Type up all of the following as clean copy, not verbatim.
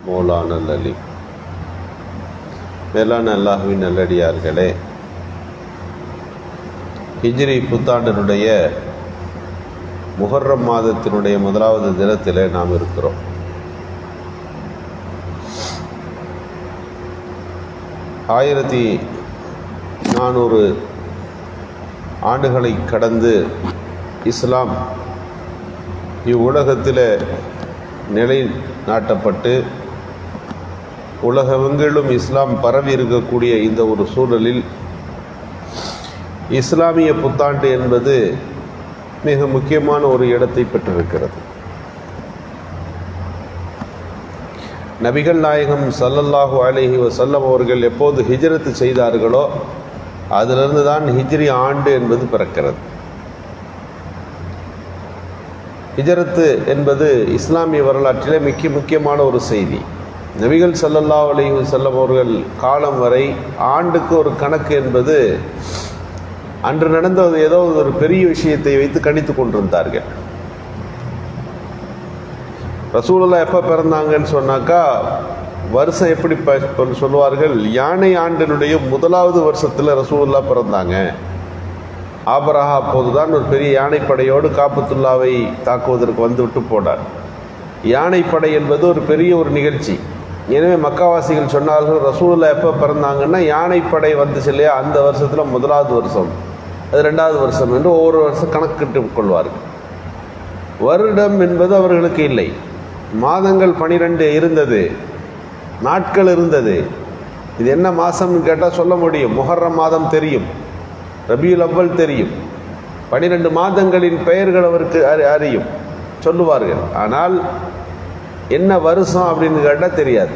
மௌலானல் அலி. மேலான அல்லாஹ்வின் நல்லடியார்களே, ஹிஜ்ரி புத்தாண்டினுடைய முஹர்ரம் மாதத்தினுடைய முதலாவது தினத்திலே நாம் இருக்கிறோம். ஆயிரத்தி 400 ஆண்டுகளை கடந்து இஸ்லாம் இவ்வுலகத்தில் நிலை நாட்டப்பட்டு உலகமெங்கிலும் இஸ்லாம் பரவி இருக்கக்கூடிய இந்த ஒரு சூழலில் இஸ்லாமிய புத்தாண்டு என்பது மிக முக்கியமான ஒரு இடத்தை பெற்றிருக்கிறது. நபிகள் நாயகம் ஸல்லல்லாஹு அலைஹி வஸல்லம் அவர்கள் எப்போது ஹிஜ்ரத்து செய்தார்களோ அதிலிருந்து தான் ஹிஜ்ரி ஆண்டு என்பது பிறக்கிறது. ஹிஜ்ரத்து என்பது இஸ்லாமிய வரலாற்றிலே மிக முக்கியமான ஒரு செய்தி. நபிகள் ஸல்லல்லாஹு அலைஹி வஸல்லம் அவர்கள் காலம் வரை ஆண்டுக்கு ஒரு கணக்கு என்பது அன்று நடந்த ஏதோ ஒரு பெரிய விஷயத்தை வைத்து கணித்து கொண்டிருந்தார்கள். ரசூலுல்லாஹ் எப்போ பிறந்தாங்கன்னு சொன்னாக்கா வருஷம் எப்படி சொல்லுவார்கள், யானை ஆண்டினுடைய முதலாவது வருஷத்தில் ரசூலுல்லாஹ் பிறந்தாங்க. ஆபரஹா அப்போதுதான் ஒரு பெரிய யானைப்படையோடு காபத்துல்லாவை தாக்குவதற்கு வந்துவிட்டு போனார். யானைப்படை என்பது ஒரு பெரிய ஒரு நிகழ்ச்சி. எனவே மக்காவாசிகள் சொன்னார்கள், ரசூலுல்லாஹ் எப்போ பிறந்தாங்கன்னா யானைப்படை வந்துச்சு இல்லையா, அந்த வருஷத்தில் முதலாவது வருஷம், அது 2வது வருஷம் என்று ஒவ்வொரு வருஷம் கணக்கிட்டு கொள்வார்கள். வருடம் என்பது அவர்களுக்கு இல்லை. மாதங்கள் 12 இருந்தது, நாட்கள் இருந்தது. இது என்ன மாதம்னு கேட்டால் சொல்ல முடியும். முஹர்ரம் மாதம் தெரியும், ரபியுல் அவ்வல் தெரியும், 12 மாதங்களின் பெயர்கள் அவருக்கு அறியும், சொல்லுவார்கள். ஆனால் என்ன வருஷம் அப்படின்னு கேட்டால் தெரியாது.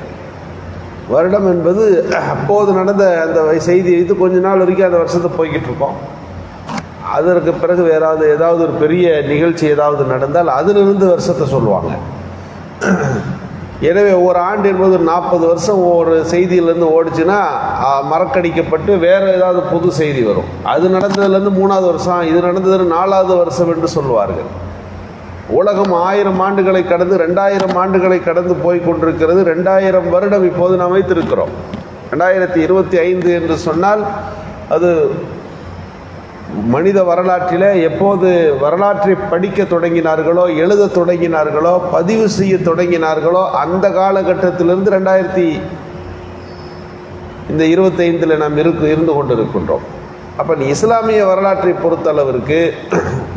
வருடம் என்பது அப்போது நடந்த அந்த செய்தி வைத்து கொஞ்ச நாள் வரைக்கும் அந்த வருஷத்தை போய்கிட்டு இருக்கோம். அதற்கு பிறகு ஏதாவது ஒரு பெரிய நிகழ்ச்சி ஏதாவது நடந்தால் அதிலிருந்து வருஷத்தை சொல்லுவாங்க. எனவே ஒரு ஆண்டு என்பது ஒரு 40 வருஷம் ஒரு செய்தியிலேருந்து ஓடிச்சுன்னா மறக்கடிக்கப்பட்டு வேறு ஏதாவது புது செய்தி வரும். அது நடந்ததுலேருந்து 3வது வருஷம், இது நடந்தது 4வது வருஷம் என்று சொல்லுவார்கள். உலகம் 1000 ஆண்டுகளை கடந்து 2000 ஆண்டுகளை கடந்து போய் கொண்டிருக்கிறது. 2000 வருடம் இப்போது நாம் வைத்திருக்கிறோம். 2025 என்று சொன்னால் அது மனித வரலாற்றில் எப்போது வரலாற்றை படிக்க தொடங்கினார்களோ, எழுத தொடங்கினார்களோ, பதிவு செய்ய தொடங்கினார்களோ அந்த காலகட்டத்திலிருந்து 2025 நாம் இருந்து கொண்டிருக்கின்றோம். அப்போ இஸ்லாமிய வரலாற்றை பொறுத்தளவிற்கு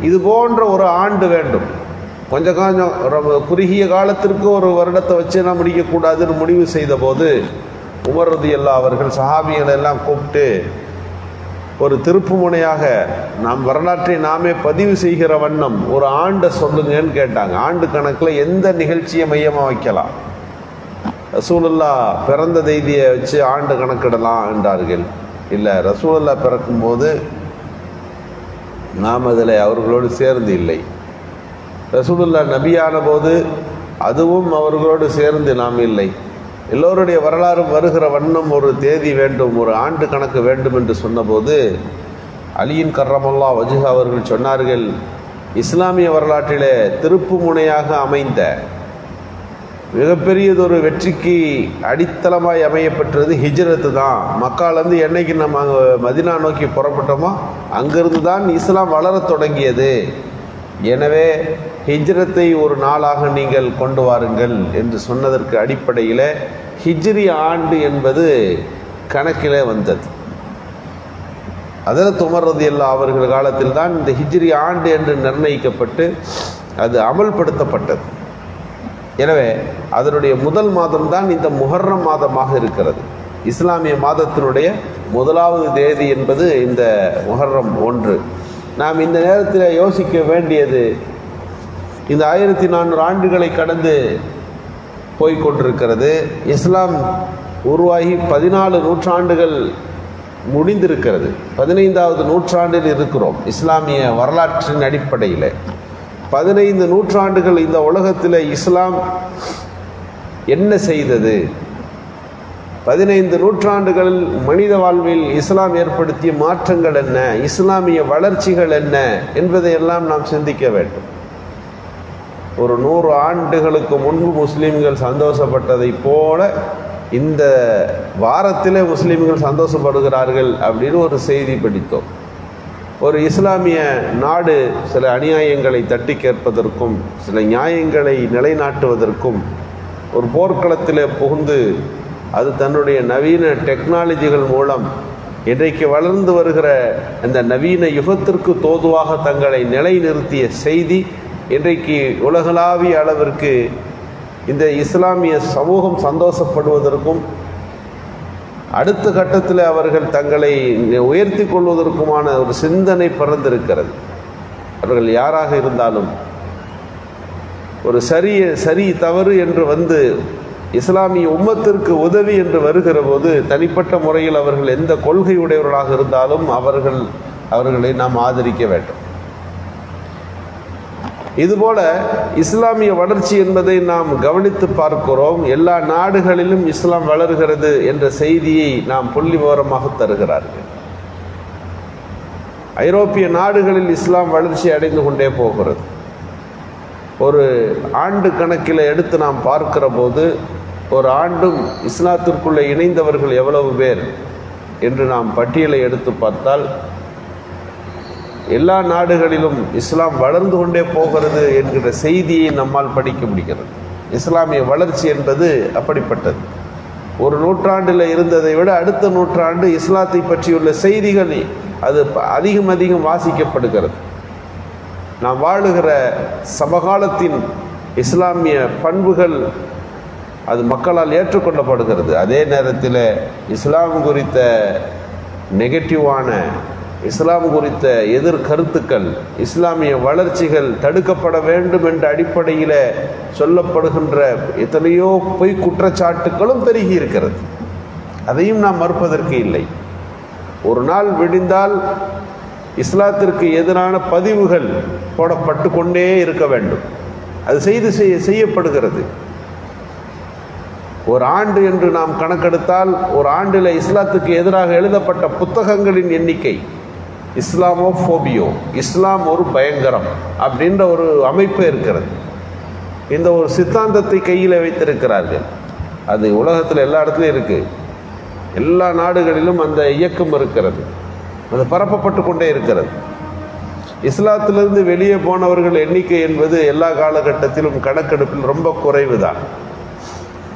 இது போன்ற ஒரு ஆண்டு வேண்டும். கொஞ்சம் குறுகிய காலத்திற்கு ஒரு வருடத்தை வச்சு நாம் முடிக்கக்கூடாதுன்னு முடிவு செய்த போது உமர் ரலியல்லாஹு அவர்கள் சஹாபிகளை எல்லாம் கூப்பிட்டு ஒரு திருப்பு முனையாக நாம் வரலாற்றை நாமே பதிவு செய்கிற வண்ணம் ஒரு ஆண்டை சொல்லுங்கன்னு கேட்டாங்க. ஆண்டு கணக்கில் எந்த நிகழ்ச்சியை மையமாக வைக்கலாம், ரசூலுல்லாஹ் பிறந்த தேதியை வச்சு ஆண்டு கணக்கிடலாம் என்றார்கள். இல்லை, ரசூலுல்லாஹ் பிறக்கும்போது நாம் அதில் அவர்களோடு சேர்ந்து இல்லை. ரசூலுல்லாஹ் நபியான போது அதுவும் அவர்களோடு சேர்ந்து நாம் இல்லை. எல்லோருடைய வரலாறும் வருகிற வண்ணம் ஒரு தேதி வேண்டும், ஒரு ஆண்டு கணக்கு வேண்டும் என்று சொன்னபோது அலியின் கர்ரமல்லாஹ் வஜ்ஹு அவர்கள் சொன்னார்கள், இஸ்லாமிய வரலாற்றிலே திருப்பு முனையாக அமைந்த மிகப்பெரியதொரு வெற்றிக்கு அடித்தளமாய் அமையப்பட்டது ஹிஜ்ரத்து தான். மக்காலேருந்து என்னைக்கு நம்ம மதினா நோக்கி புறப்பட்டோமோ அங்கிருந்து தான் இஸ்லாம் வளரத் தொடங்கியது. எனவே ஹிஜ்ரத்தை ஒரு நாளாக நீங்கள் கொண்டு வாருங்கள் என்று சொன்னதற்கு அடிப்படையில் ஹிஜ்ரி ஆண்டு என்பது கணக்கிலே வந்தது. ஹஜ்ரத் உமர் ரலியல்லாஹு அவர்கள் காலத்தில் தான் இந்த ஹிஜ்ரி ஆண்டு என்று நிர்ணயிக்கப்பட்டு அது அமல்படுத்தப்பட்டது. எனவே அதனுடைய முதல் மாதம் தான் இந்த முஹர்ரம் மாதமாக இருக்கிறது. இஸ்லாமிய மாதத்தினுடைய முதலாவது தேதி என்பது இந்த முஹர்ரம் 1. நாம் இந்த நேரத்தில் யோசிக்க வேண்டியது, இந்த 1400 ஆண்டுகளை கடந்து போய்கொண்டிருக்கிறது. இஸ்லாம் உருவாகி 14 நூற்றாண்டுகள் முடிந்திருக்கிறது. 15வது நூற்றாண்டில் இருக்கிறோம். இஸ்லாமிய வரலாற்றின் அடிப்படையில் 15 நூற்றாண்டுகள் இந்த உலகத்தில் இஸ்லாம் என்ன செய்தது, 15 நூற்றாண்டுகளில் மனித வாழ்வில் இஸ்லாம் ஏற்படுத்திய மாற்றங்கள் என்ன, இஸ்லாமிய வளர்ச்சிகள் என்ன என்பதையெல்லாம் நாம் சிந்திக்க வேண்டும். ஒரு 100 ஆண்டுகளுக்கு முன்பு முஸ்லீம்கள் சந்தோஷப்பட்டதை போல இந்த வாரத்திலே முஸ்லீம்கள் சந்தோஷப்படுகிறார்கள் அப்படின்னு ஒரு செய்தி படித்தோம். ஒரு இஸ்லாமிய நாடு சில அநியாயங்களை தட்டி கேட்பதற்கும் சில நியாயங்களை நிலைநாட்டுவதற்கும் ஒரு போர்க்களத்திலே புகுந்து அது தன்னுடைய நவீன டெக்னாலஜிகள் மூலம் இன்றைக்கு வளர்ந்து வருகிற அந்த நவீன யுகத்திற்கு தோதுவாக தங்களை நிலைநிறுத்திய செய்தி இன்றைக்கு உலகளாவிய அளவிற்கு இந்த இஸ்லாமிய சமூகம் சந்தோஷப்படுவதற்கும் அடுத்த கட்டத்தில் அவர்கள் தங்களை உயர்த்தி கொள்வதற்குமான ஒரு சிந்தனை பிறந்திருக்கிறது. அவர்கள் யாராக இருந்தாலும் ஒரு சரி தவறு என்று வந்து இஸ்லாமிய உம்மத்திற்கு உதவி என்று வருகிற போது தனிப்பட்ட முறையில் அவர்கள் எந்த கொள்கை உடையவர்களாக இருந்தாலும் அவர்களை நாம் ஆதரிக்க வேண்டும். இதுபோல இஸ்லாமிய வளர்ச்சி என்பதை நாம் கவனித்து பார்க்கிறோம். எல்லா நாடுகளிலும் இஸ்லாம் வளர்கிறது என்ற செய்தியை நாம் புள்ளி விவரமாக தருகிறார்கள். ஐரோப்பிய நாடுகளில் இஸ்லாம் வளர்ச்சி அடைந்து கொண்டே போகிறது. ஒரு ஆண்டு கணக்கில் எடுத்து நாம் பார்க்கிற போது ஒரு ஆண்டும் இஸ்லாத்திற்குள்ளே இணைந்தவர்கள் எவ்வளவு பேர் என்று நாம் பட்டியலை எடுத்து பார்த்தால் எல்லா நாடுகளிலும் இஸ்லாம் வளர்ந்து கொண்டே போகிறது என்கிற செய்தியை நம்மால் படிக்க முடிகிறது. இஸ்லாமிய வளர்ச்சி என்பது அப்படிப்பட்டது. ஒரு நூற்றாண்டில் இருந்ததை விட அடுத்த நூற்றாண்டு இஸ்லாத்தை பற்றியுள்ள செய்திகள் அது அதிகம் வாசிக்கப்படுகிறது. நாம் வாழுகிற சமகாலத்தின் இஸ்லாமிய பண்புகள் அது மக்களால் ஏற்றுக்கொள்ளப்படுகிறது. அதே நேரத்தில் இஸ்லாம் குறித்த நெகட்டிவான இஸ்லாம் குறித்த எதிர்கருத்துக்கள் இஸ்லாமிய வளர்ச்சிகள் தடுக்கப்பட வேண்டும் என்ற அடிப்படையில் சொல்லப்படுகின்ற எத்தனையோ பொய் குற்றச்சாட்டுகளும் பெருகி இருக்கிறது. அதையும் நாம் மறுப்பதற்கு இல்லை. ஒரு நாள் விடிந்தால் இஸ்லாத்திற்கு எதிரான பதிவுகள் போடப்பட்டு கொண்டே இருக்க வேண்டும். அது செய்யப்படுகிறது. ஒரு ஆண்டு என்று நாம் கணக்கெடுத்தால் ஒரு ஆண்டில் இஸ்லாத்துக்கு எதிராக எழுதப்பட்ட புத்தகங்களின் எண்ணிக்கை இஸ்லாமோஃபோபியோ, இஸ்லாம் ஒரு பயங்கரம் அப்படின்ற ஒரு அமைப்பு இருக்கிறது. இந்த ஒரு சித்தாந்தத்தை கையில் வைத்திருக்கிறார்கள். அது உலகத்தில் எல்லா இடத்துலையும் இருக்குது. எல்லா நாடுகளிலும் அந்த இயக்கம் இருக்கிறது. அது பரப்பப்பட்டு கொண்டே இருக்கிறது. இஸ்லாத்திலிருந்து வெளியே போனவர்கள் எண்ணிக்கை என்பது எல்லா காலகட்டத்திலும் கணக்கெடுப்பில் ரொம்ப குறைவு தான்.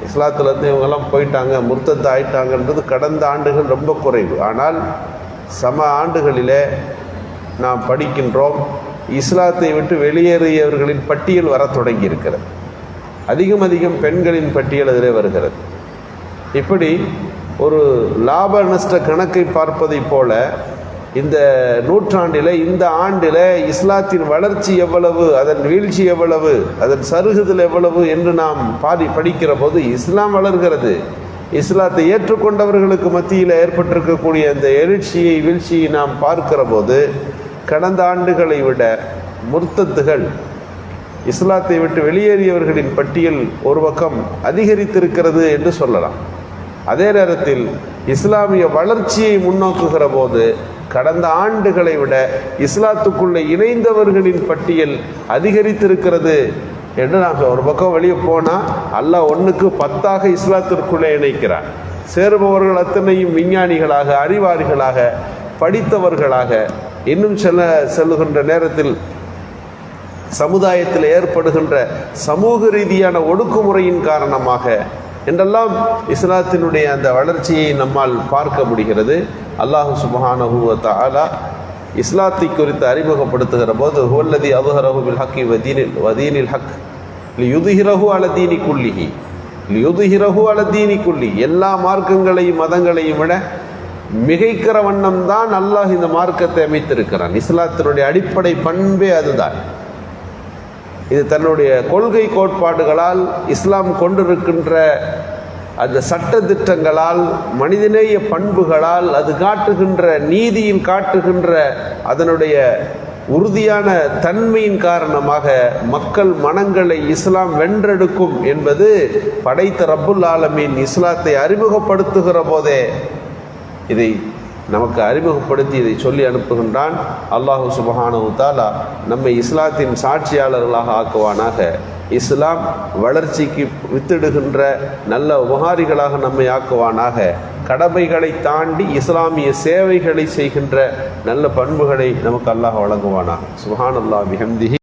இஸ்லாத்திலேருந்து இவங்கெல்லாம் போயிட்டாங்க, முர்த்தத்து ஆயிட்டாங்கன்றது கடந்த ஆண்டுகள் ரொம்ப குறைவு. ஆனால் சம ஆண்டுகளிலே நாம் படிக்கின்றோம் இஸ்லாத்தை விட்டு வெளியேறியவர்களின் பட்டியல் வர தொடங்கி இருக்கிறது. அதிகம் பெண்களின் பட்டியல் அதிலே வருகிறது. இப்படி ஒரு லாப நஷ்ட கணக்கை பார்ப்பதை போல இந்த நூற்றாண்டில் இந்த ஆண்டில் இஸ்லாத்தின் வளர்ச்சி எவ்வளவு, அதன் வீழ்ச்சி எவ்வளவு, அதன் சருகுதல் எவ்வளவு என்று நாம் படிக்கிற போது இஸ்லாம் வளர்கிறது. இஸ்லாத்தை ஏற்றுக்கொண்டவர்களுக்கு மத்தியில் ஏற்பட்டிருக்கக்கூடிய அந்த எழுச்சியை வீழ்ச்சியை நாம் பார்க்கிற போது கடந்த ஆண்டுகளை விட முர்த்தத்துகள் இஸ்லாத்தை விட்டு வெளியேறியவர்களின் பட்டியல் ஒரு பக்கம் அதிகரித்திருக்கிறது என்று சொல்லலாம். அதே நேரத்தில் இஸ்லாமிய வளர்ச்சியை முன்னோக்குகிற போது கடந்த ஆண்டுகளை விட இஸ்லாத்துக்குள்ளே இணைந்தவர்களின் பட்டியல் அதிகரித்திருக்கிறது என்று நாம் ஒரு பக்கம் வெளியே போனால் அல்லாஹ் 1க்கு 10ஆக இஸ்லாத்திற்குள்ளே இணைக்கிறார். சேருபவர்கள் அத்தனையும் விஞ்ஞானிகளாக, அறிவாளிகளாக, படித்தவர்களாக, இன்னும் செல்லுகின்ற நேரத்தில் சமுதாயத்தில் ஏற்படுகின்ற சமூக ரீதியான ஒடுக்குமுறையின் காரணமாக என்றெல்லாம் இஸ்லாத்தினுடைய அந்த வளர்ச்சியை நம்மால் பார்க்க முடிகிறது. அல்லாஹ் சுப்ஹானஹு வ தஆலா இஸ்லாத்தை குறித்து அறிமுகப்படுத்துகிற போது ஹுவல்லதி அத்ஹரஹு பில் ஹக்கி வ தீனில் ஹக் லியுத்ஹிரஹு அலா தீனி குல்லிஹி லியுத்ஹிரஹு அலா தீனி குல்லி. எல்லா மார்க்கங்களையும் மதங்களையும் விட மிகைக்கிற வண்ணம் தான் அல்லாஹ் இந்த மார்க்கத்தை அமைத்திருக்கிறான். இஸ்லாத்தினுடைய அடிப்படை பண்பே அதுதான். இது தன்னுடைய கொள்கை கோட்பாடுகளால் இஸ்லாம் கொண்டிருக்கின்ற அந்த சட்ட திட்டங்களால் மனிதநேய பண்புகளால் அது காட்டுகின்ற நீதியில் காட்டுகின்ற அதனுடைய உறுதியான தன்மையின் காரணமாக மக்கள் மனங்களை இஸ்லாம் வென்றெடுக்கும் என்பது படைத்த ரப்புல் ஆலமீன் இஸ்லாத்தை அறிமுகப்படுத்துகிற போதே இதை நமக்கு அறிமுகப்படுத்தி இதை சொல்லி அனுப்புகின்றான். அல்லாஹு சுப்ஹானஹு வ தஆலா நம்மை இஸ்லாத்தின் சாட்சியாளர்களாக ஆக்குவானாக. இஸ்லாம் வளர்ச்சிக்கு வித்திடுகின்ற நல்ல உபகாரிகளாக நம்மை ஆக்குவானாக. கடமைகளை தாண்டி இஸ்லாமிய சேவைகளை செய்கின்ற நல்ல பண்புகளை நமக்கு அல்லாஹ் வழங்குவானாக. சுப்ஹானல்லாஹ் பிஹம்திஹி.